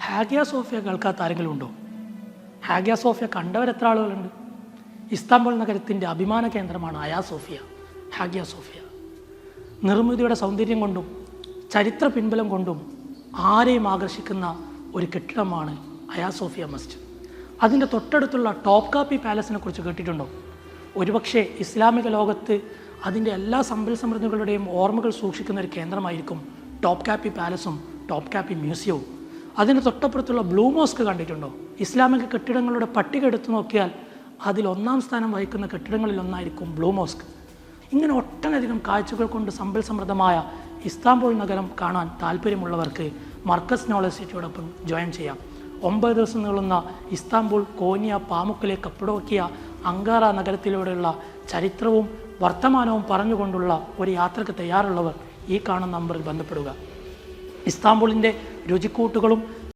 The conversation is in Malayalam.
ഹാഗിയ സോഫിയ കേൾക്കാത്ത ആരെങ്കിലും ഉണ്ടോ? ഹാഗിയ സോഫിയ കണ്ടവരെത്ര ആളുകളുണ്ട്? ഇസ്താംബുൾ നഗരത്തിൻ്റെ അഭിമാന കേന്ദ്രമാണ് ഹയാ സോഫിയ, ഹാഗിയ സോഫിയ. നിർമ്മിതിയുടെ സൗന്ദര്യം കൊണ്ടും ചരിത്ര പിൻബലം കൊണ്ടും ആരെയും ആകർഷിക്കുന്ന ഒരു കെട്ടിടമാണ് ഹയാ സോഫിയ മസ്ജിദ്. അതിൻ്റെ തൊട്ടടുത്തുള്ള ടോപ്പ് കാപ്പി പാലസിനെ കുറിച്ച് കേട്ടിട്ടുണ്ടോ? ഒരുപക്ഷെ ഇസ്ലാമിക ലോകത്ത് അതിൻ്റെ എല്ലാ സമ്പൽ സമൃദ്ധികളുടെയും ഓർമ്മകൾ സൂക്ഷിക്കുന്ന ഒരു കേന്ദ്രമായിരിക്കും ടോപ്പ് കാപ്പി പാലസും ടോപ്പ് കാപ്പി മ്യൂസിയവും. അതിന് തൊട്ടപ്പുറത്തുള്ള ബ്ലൂ മോസ്ക് കണ്ടിട്ടുണ്ടോ? ഇസ്ലാമിക കെട്ടിടങ്ങളുടെ പട്ടിക എടുത്തു നോക്കിയാൽ അതിൽ ഒന്നാം സ്ഥാനം വഹിക്കുന്ന കെട്ടിടങ്ങളിൽ ഒന്നായിരിക്കും ബ്ലൂ മോസ്ക്. ഇങ്ങനെ ഒട്ടനധികം കാഴ്ചകൾ കൊണ്ട് സമ്പൽ സമൃദ്ധമായ ഇസ്താംബുൾ നഗരം കാണാൻ താല്പര്യമുള്ളവർക്ക് മർക്കസ് നോളജ് സിറ്റിയോടൊപ്പം ജോയിൻ ചെയ്യാം. 9 ദിവസം നീളുന്ന ഇസ്താംബുൾ, കോന്യ, പാമുക്കലെ, കപ്പഡോക്കിയ, അങ്കാറ നഗരത്തിലൂടെയുള്ള ചരിത്രവും വർത്തമാനവും പറഞ്ഞുകൊണ്ടുള്ള ഒരു യാത്രയ്ക്ക് തയ്യാറുള്ളവർ ഈ കാണുന്ന നമ്പറിൽ ബന്ധപ്പെടുക. ഇസ്താംബുളിൻ്റെ രുചിക്കൂട്ടുകളും